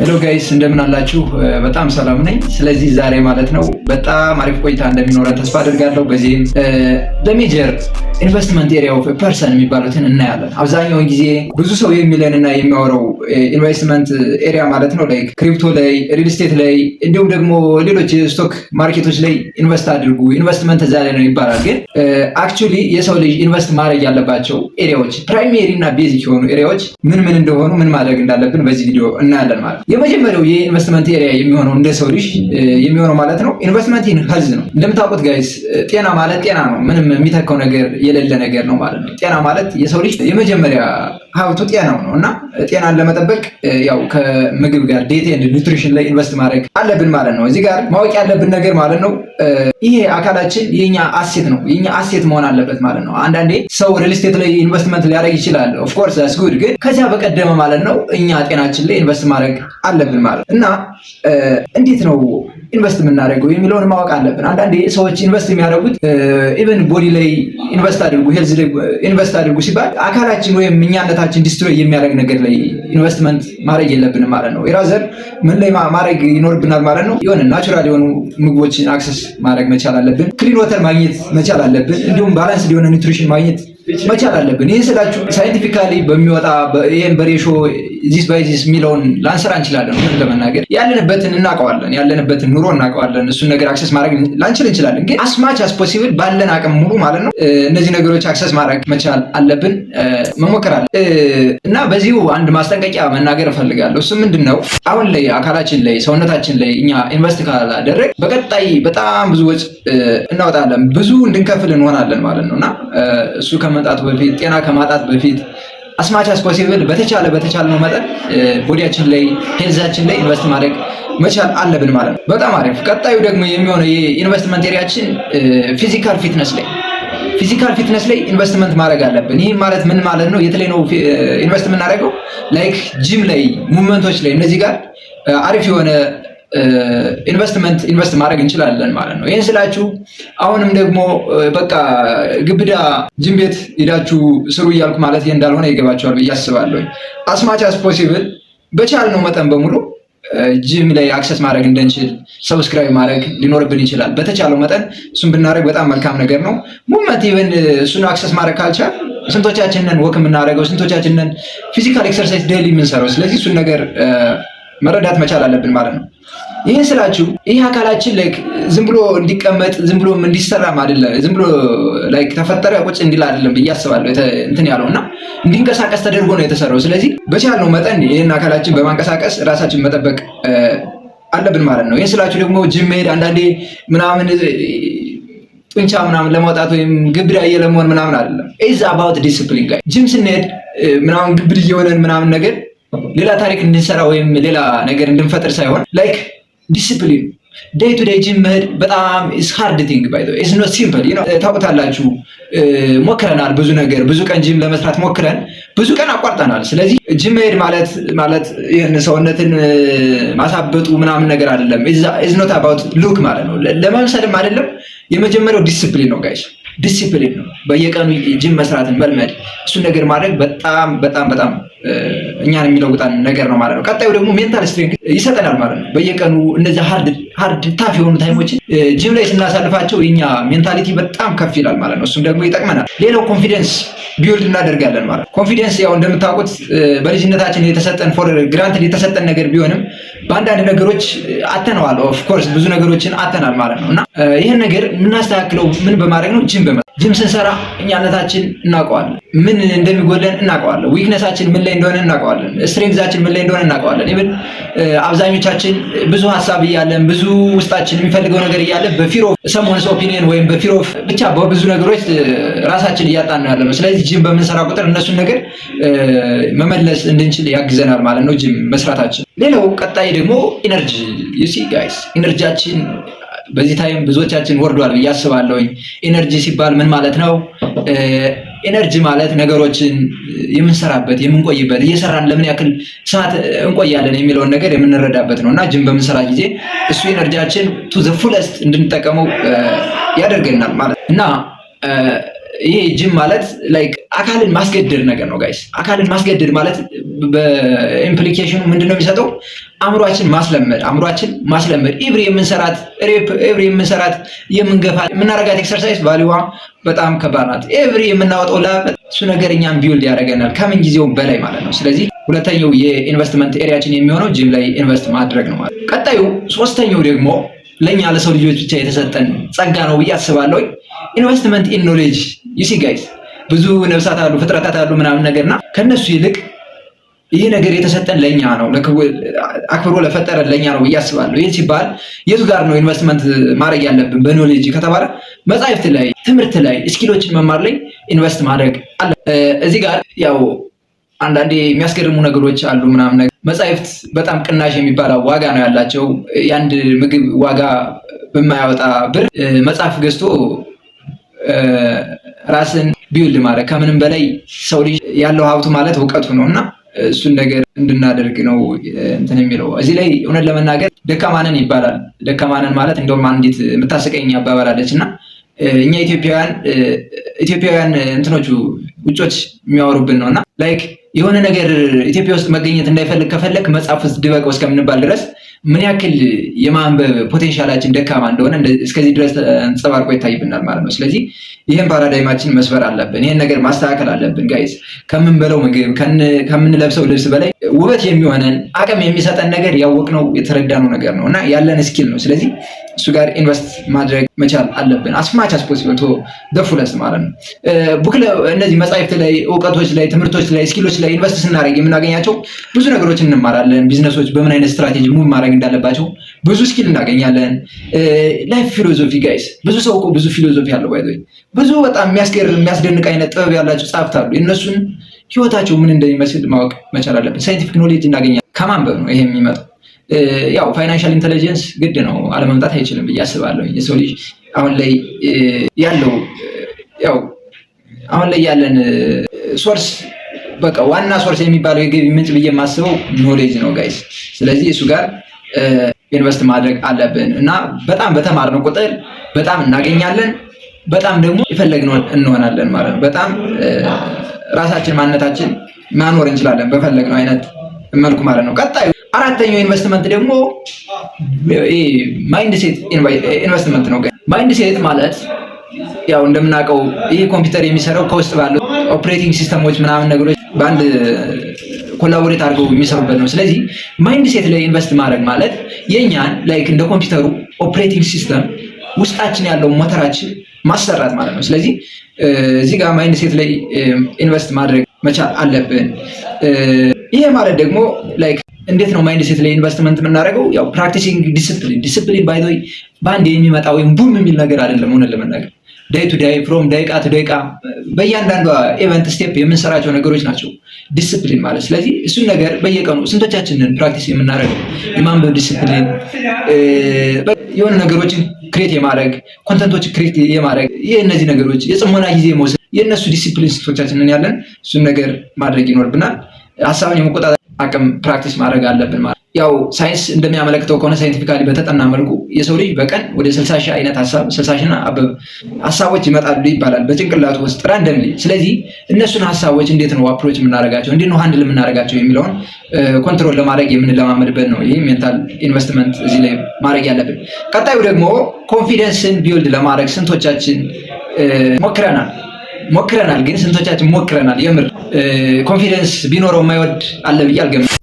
ሄሎ ጋይስ እንደምን አላችሁ? በጣም ሰላም ነኝ። ስለዚህ ዛሬ ማለት ነው በጣም አሪፍ ቆይታ እንደሚኖረን ተስፋ አድርጋለሁ። በዚህም በሜጀር ኢንቨስትመንት ኤሪያ ኦፍ ፐርሰን የሚባሉትን እናያለን። አብዛኛውን ጊዜ ብዙ ሰው የሚለንና የሚያወራው ኢንቨስትመንት ኤሪያ ማለት ነው ላይክ ክሪፕቶ ላይ፣ ሪል ስቴት ላይ እንዲሁም ደግሞ ሌሎች ስቶክ ማርኬቶች ላይ ኢንቨስት አድርጉ፣ ኢንቨስትመንት እዛ ላይ ነው ይባላል። ግን አክቹሊ የሰው ልጅ ኢንቨስት ማድረግ ያለባቸው ኤሪያዎች ፕራይሜሪ እና ቤዚክ የሆኑ ኤሪያዎች ምን ምን እንደሆኑ ምን ማድረግ እንዳለብን በዚህ ቪዲዮ እናያለን ማለት ነው። የመጀመሪያው የኢንቨስትመንት ኤሪያ የሚሆነው እንደ ሰው ልጅ የሚሆነው ማለት ነው ኢንቨስትመንት ኢን ሄልዝ ነው። እንደምታውቁት ጋይስ ጤና ማለት ጤና ነው። ምንም የሚተካው ነገር የሌለ ነገር ነው ማለት ነው። ጤና ማለት የሰው ልጅ የመጀመሪያ ሀብቱ ጤናው ነው እና ጤናን ለመጠበቅ ያው ከምግብ ጋር ዴት ኤንድ ኒውትሪሽን ላይ ኢንቨስት ማድረግ አለብን ማለት ነው። እዚህ ጋር ማወቅ ያለብን ነገር ማለት ነው ይሄ አካላችን የኛ አሴት ነው፣ የኛ አሴት መሆን አለበት ማለት ነው። አንዳንዴ ሰው ሪል ስቴት ላይ ኢንቨስትመንት ሊያደርግ ይችላል። ኦፍ ኮርስ ዳትስ ጉድ። ግን ከዚያ በቀደመ ማለት ነው እኛ ጤናችን ላይ ኢንቨስት ማድረግ አለብን ማለት እና እንዴት ነው ኢንቨስት የምናደርገው የሚለውን ማወቅ አለብን። አንዳንዴ ሰዎች ኢንቨስት የሚያደርጉት ኢቨን ቦዲ ላይ ኢንቨስት አድርጉ፣ ሄልዝ ላይ ኢንቨስት አድርጉ ሲባል አካላችን ወይም እኛነታችን ዲስትሮይ የሚያደርግ ነገር ላይ ኢንቨስትመንት ማድረግ የለብንም ማለት ነው። የራዘር ምን ላይ ማድረግ ይኖርብናል ማለት ነው። የሆነ ናቹራል የሆኑ ምግቦችን አክሰስ ማድረግ መቻል አለብን። ክሊን ወተር ማግኘት መቻል አለብን። እንዲሁም ባላንስ የሆነ ኒውትሪሽን ማግኘት መቻል አለብን። ይህ ስላችሁ ሳይንቲፊካሊ በሚወጣ ይሄን በሬሾ ዚስ ባይ ዚስ የሚለውን ላንሰራ እንችላለን። ምን ለመናገር ያለንበትን እናውቀዋለን፣ ያለንበትን ኑሮ እናውቀዋለን። እሱን ነገር አክሰስ ማድረግ ላንችል እንችላለን። ግን አስማች አስ ፖሲብል ባለን አቅም ሙሉ ማለት ነው እነዚህ ነገሮች አክሰስ ማድረግ መቻል አለብን፣ መሞከር አለ እና በዚሁ አንድ ማስጠንቀቂያ መናገር እፈልጋለሁ። እሱ ምንድን ነው? አሁን ላይ አካላችን ላይ ሰውነታችን ላይ እኛ ኢንቨስት ካላደረግ በቀጣይ በጣም ብዙ ወጪ እናወጣለን፣ ብዙ እንድንከፍል እንሆናለን ማለት ነው እና እሱ ከመምጣቱ በፊት ጤና ከማጣት በፊት አስማች አስ ፖሲብል በተቻለ መጠን ቦዲያችን ላይ ሄልዛችን ላይ ኢንቨስት ማድረግ መቻል አለብን ማለት ነው። በጣም አሪፍ። ቀጣዩ ደግሞ የሚሆነው የኢንቨስትመንት ኤሪያችን ፊዚካል ፊትነስ ላይ ኢንቨስትመንት ማድረግ አለብን። ይህ ማለት ምን ማለት ነው? የት ላይ ነው ኢንቨስት የምናደርገው? ላይክ ጂም ላይ፣ ሙቭመንቶች ላይ እነዚህ ጋር አሪፍ የሆነ ኢንቨስት ማድረግ እንችላለን ማለት ነው። ይህን ስላችሁ አሁንም ደግሞ በቃ ግብዳ ጂም ቤት ሄዳችሁ ስሩ እያልኩ ማለት ይሄ እንዳልሆነ ይገባችኋል ብዬ አስባለሁ። አስማች አስ ፖሲብል በቻልነው መጠን በሙሉ ጂም ላይ አክሰስ ማድረግ እንድንችል ሰብስክራይብ ማድረግ ሊኖርብን ይችላል። በተቻለው መጠን እሱን ብናደርግ በጣም መልካም ነገር ነው። ሙቭመንት ኢቨን እሱን አክሰስ ማድረግ ካልቻል ስንቶቻችንን ወክ የምናደርገው፣ ስንቶቻችንን ፊዚካል ኤክሰርሳይዝ ዴይሊ የምንሰራው። ስለዚህ እሱን ነገር መረዳት መቻል አለብን ማለት ነው። ይህን ስላችሁ ይህ አካላችን ላይክ ዝም ብሎ እንዲቀመጥ ዝም ብሎም እንዲሰራም አይደለም፣ ዝም ብሎ ላይክ ተፈጠረ ቁጭ እንዲል አይደለም ብዬ አስባለሁ። እንትን ያለውና እንዲንቀሳቀስ ተደርጎ ነው የተሰራው። ስለዚህ በቻልነው መጠን ይህን አካላችን በማንቀሳቀስ ራሳችን መጠበቅ አለብን ማለት ነው። ይህን ስላችሁ ደግሞ ጂም መሄድ አንዳንዴ ምናምን ጡንቻ ምናምን ለማውጣት ወይም ግብዳ ለመሆን ምናምን አይደለም። ኢዝ አባውት ዲሲፕሊን ጋር ጂም ስንሄድ ምናምን ግብድ እየሆነን ምናምን ነገር ሌላ ታሪክ እንድንሰራ ወይም ሌላ ነገር እንድንፈጥር ሳይሆን ላይክ ዲሲፕሊን ዴይ ቱ ዴይ ጂም መሄድ በጣም ኢስ ሃርድ ቲንግ ባይ ዘ ዌይ ኢስ ኖት ሲምፕል ዩ ኖ። ታውቁታላችሁ፣ ሞክረናል ብዙ ነገር፣ ብዙ ቀን ጂም ለመስራት ሞክረን ብዙ ቀን አቋርጠናል። ስለዚህ ጂም መሄድ ማለት ይሄን ሰውነትን ማሳበጡ ምናምን ነገር አይደለም። ኢዝ ኖት አባውት ሉክ ማለት ነው፣ ለመምሰልም አይደለም። የመጀመሪያው ዲሲፕሊን ነው ጋይስ፣ ዲሲፕሊን ነው። በየቀኑ ጂም መስራትን መልመድ፣ እሱን ነገር ማድረግ በጣም በጣም በጣም እኛን የሚለውጣን ነገር ነው ማለት ነው። ቀጣዩ ደግሞ ሜንታል ስትሬንግ ይሰጠናል ማለት ነው። በየቀኑ እነዚህ ሃርድ ታፍ የሆኑ ታይሞችን ጂም ላይ ስናሳልፋቸው የኛ ሜንታሊቲ በጣም ከፍ ይላል ማለት ነው። እሱም ደግሞ ይጠቅመናል። ሌላው ኮንፊደንስ ቢውልድ እናደርጋለን ማለት ነው። ኮንፊደንስ ያው እንደምታውቁት በልጅነታችን የተሰጠን ፎር ግራንትድ የተሰጠን ነገር ቢሆንም በአንዳንድ ነገሮች አተነዋል። ኦፍ ኮርስ ብዙ ነገሮችን አተናል ማለት ነው እና ይህን ነገር የምናስተካክለው ምን በማድረግ ነው? ጂም ስንሰራ እኛነታችን እናውቀዋለን፣ ምን እንደሚጎለን እናውቀዋለን፣ ዊክነሳችን ምን ላይ እንደሆነ እናውቀዋለን፣ ስትሬንግዛችን ምን ላይ እንደሆነ እናውቀዋለን። ኢቭን አብዛኞቻችን ብዙ ሀሳብ እያለን ብዙ ውስጣችን የሚፈልገው ነገር እያለ በፊር ኦፍ ሰምዋንስ ኦፒኒየን ወይም በፊር ኦፍ ብቻ በብዙ ነገሮች ራሳችን እያጣን ነው ያለነው። ስለዚህ ጂም በምንሰራ ቁጥር እነሱን ነገር መመለስ እንድንችል ያግዘናል ማለት ነው ጂም መስራታችን። ሌላው ቀጣይ ደግሞ ኢነርጂ ዩ ሲ ጋይስ፣ ኢነርጂያችን በዚህ ታይም ብዙዎቻችን ወርዷል ብዬ አስባለሁኝ። ኢነርጂ ሲባል ምን ማለት ነው? ኢነርጂ ማለት ነገሮችን የምንሰራበት የምንቆይበት፣ እየሰራን ለምን ያክል ሰዓት እንቆያለን የሚለውን ነገር የምንረዳበት ነው እና ጂም በምንሰራ ጊዜ እሱ ኢነርጂያችን ቱ ዘ ፉለስት እንድንጠቀመው ያደርገናል ማለት እና ይሄ ጂም ማለት ላይክ አካልን ማስገደድ ነገር ነው ጋይስ። አካልን ማስገደድ ማለት በኢምፕሊኬሽኑ ምንድነው የሚሰጠው? አእምሯችን ማስለመድ ኤቭሪ የምንሰራት የምናረጋት ኤክሰርሳይዝ ቫልዩዋ በጣም ከባድ ናት። ኤቭሪ የምናወጣው ላብ እሱ ነገር እኛም ቢውልድ ያደርገናል ከምን ጊዜውም በላይ ማለት ነው። ስለዚህ ሁለተኛው የኢንቨስትመንት ኤሪያችን የሚሆነው ጂም ላይ ኢንቨስት ማድረግ ነው ማለት። ቀጣዩ ሶስተኛው ደግሞ ለኛ ለሰው ልጆች ብቻ የተሰጠን ጸጋ ነው ብዬ አስባለሁ። ኢንቨስትመንት ኢን ኖሌጅ ዩሲ ጋይስ፣ ብዙ ነፍሳት አሉ ፍጥረታት አሉ ምናምን ነገርና ከነሱ ይልቅ ይሄ ነገር የተሰጠን ለኛ ነው፣ አክብሮ ለፈጠረን ለኛ ነው ብዬ አስባለሁ። ይሄ ሲባል የቱ ጋር ነው ኢንቨስትመንት ማድረግ ያለብን በኖሌጅ ከተባለ መጻሕፍት ላይ፣ ትምህርት ላይ፣ ስኪሎችን መማር ላይ ኢንቨስት ማድረግ አለ። እዚህ ጋር ያው አንዳንዴ የሚያስገርሙ ነገሮች አሉ ምናምን ነገር። መጻሕፍት በጣም ቅናሽ የሚባል ዋጋ ነው ያላቸው። የአንድ ምግብ ዋጋ በማያወጣ ብር መጽሐፍ ገዝቶ ራስን ቢውልድ ማድረግ ከምንም በላይ ሰው ልጅ ያለው ሀብቱ ማለት እውቀቱ ነው እና እሱን ነገር እንድናደርግ ነው እንትን የሚለው። እዚህ ላይ እውነት ለመናገር ደካማነን ይባላል። ደካማነን ማለት እንደውም አንዲት የምታስቀኝ አባባላለች እና እኛ ኢትዮጵያውያን እንትኖቹ ውጮች የሚያወሩብን ነውና ላይክ የሆነ ነገር ኢትዮጵያ ውስጥ መገኘት እንዳይፈልግ ከፈለክ መጽሐፍ ውስጥ ድበቀው እስከምንባል ድረስ ምን ያክል የማንበብ ፖቴንሻላችን ደካማ እንደሆነ እስከዚህ ድረስ አንጸባርቆ ይታይብናል ማለት ነው። ስለዚህ ይህን ፓራዳይማችን መስበር አለብን። ይህን ነገር ማስተካከል አለብን ጋይስ። ከምንበለው ምግብ ከምንለብሰው ልብስ በላይ ውበት የሚሆነን አቅም የሚሰጠን ነገር ያወቅነው የተረዳነው ነገር ነው እና ያለን ስኪል ነው። ስለዚህ እሱ ጋር ኢንቨስት ማድረግ መቻል አለብን። አስማች አስፖሲብል ቶ ደፉለስ ማለት ነው። እነዚህ መጻሕፍት ላይ፣ እውቀቶች ላይ፣ ትምህርቶች ላይ፣ ስኪሎች ላይ ኢንቨስት ስናደርግ የምናገኛቸው ብዙ ነገሮች እንማራለን። ቢዝነሶች በምን አይነት ስትራቴጂ ሙቭ ማድረግ እንዳለባቸው ብዙ ስኪል እናገኛለን። ላይፍ ፊሎዞፊ ጋይስ፣ ብዙ ሰው እኮ ብዙ ፊሎዞፊ አለው ባይ ብዙ በጣም የሚያስደንቅ አይነት ጥበብ ያላቸው ጸሐፍት አሉ። እነሱን ህይወታቸው ምን እንደሚመስል ማወቅ መቻል አለብን። ሳይንቲፊክ ኖሌጅ እናገኛለን። ከማንበብ ነው ይሄ የሚመጣው። ያው ፋይናንሻል ኢንተለጀንስ ግድ ነው፣ አለመምጣት አይችልም ብዬ አስባለሁ። የሰው ልጅ አሁን ላይ ያለን ሶርስ በቃ ዋና ሶርስ የሚባለው የገቢ ምንጭ ብዬ የማስበው ኖሌጅ ነው ጋይስ። ስለዚህ እሱ ጋር ኢንቨስት ማድረግ አለብን እና በጣም በተማርነው ቁጥር በጣም እናገኛለን፣ በጣም ደግሞ የፈለግነውን እንሆናለን ማለት ነው። በጣም ራሳችን ማንነታችን ማኖር እንችላለን በፈለግነው አይነት መልኩ ማለት ነው። ቀጣዩ አራተኛው ኢንቨስትመንት ደግሞ ማይንድ ሴት ኢንቨስትመንት ነው። ማይንድ ሴት ማለት ያው እንደምናውቀው ይህ ኮምፒውተር የሚሰራው ከውስጥ ባለው ኦፕሬቲንግ ሲስተሞች ምናምን ነገሮች በአንድ ኮላቦሬት አድርገው የሚሰሩበት ነው። ስለዚህ ማይንድ ሴት ላይ ኢንቨስት ማድረግ ማለት የኛን ላይክ እንደ ኮምፒውተሩ ኦፕሬቲንግ ሲስተም ውስጣችን ያለው ሞተራችን ማሰራት ማለት ነው። ስለዚህ እዚህ ጋር ማይንድ ሴት ላይ ኢንቨስት ማድረግ መቻል አለብን። ይሄ ማለት ደግሞ ላይክ እንዴት ነው ማይንድ ሴት ላይ ኢንቨስትመንት የምናደርገው? ያው ፕራክቲሲንግ ዲሲፕሊን ባይ ዘ ወይ በአንድ የሚመጣ ወይም ቡም የሚል ነገር አይደለም። ሆነ ለመናገር ዳይ ቱ ዳይ ፍሮም ደቂቃ ቱ ደቂቃ በእያንዳንዷ ኤቨንት ስቴፕ የምንሰራቸው ነገሮች ናቸው ዲሲፕሊን ማለት። ስለዚህ እሱን ነገር በየቀኑ ስንቶቻችንን ፕራክቲስ የምናደርገው የማንበብ ዲሲፕሊን፣ የሆነ ነገሮችን ክሬት የማድረግ ኮንተንቶች ክሬት የማድረግ የእነዚህ ነገሮች የጽሞና ጊዜ መውሰድ የእነሱ ዲሲፕሊን ስንቶቻችንን ያለን እሱን ነገር ማድረግ ይኖርብናል። ሀሳብን የመቆጣጠር አቅም ፕራክቲስ ማድረግ አለብን ማለት። ያው ሳይንስ እንደሚያመለክተው ከሆነ ሳይንቲፊካሊ በተጠና መልኩ የሰው ልጅ በቀን ወደ 60 ሺህ አይነት ሀሳቦች ይመጣሉ ይባላል በጭንቅላቱ ውስጥ ራንደምሊ። ስለዚህ እነሱን ሀሳቦች እንዴት ነው አፕሮች የምናደርጋቸው፣ እንዴት ነው ሃንድል የምናደርጋቸው የሚለውን ኮንትሮል ለማድረግ የምንለማመድበት ነው። ይህ ሜንታል ኢንቨስትመንት እዚህ ላይ ማድረግ ያለብን። ቀጣዩ ደግሞ ኮንፊደንስን ቢልድ ለማድረግ ስንቶቻችን ሞክረናል ግን ስንቶቻችን ሞክረናል? የምር ኮንፊደንስ ቢኖረው የማይወድ አለ ብዬ አልገምትም።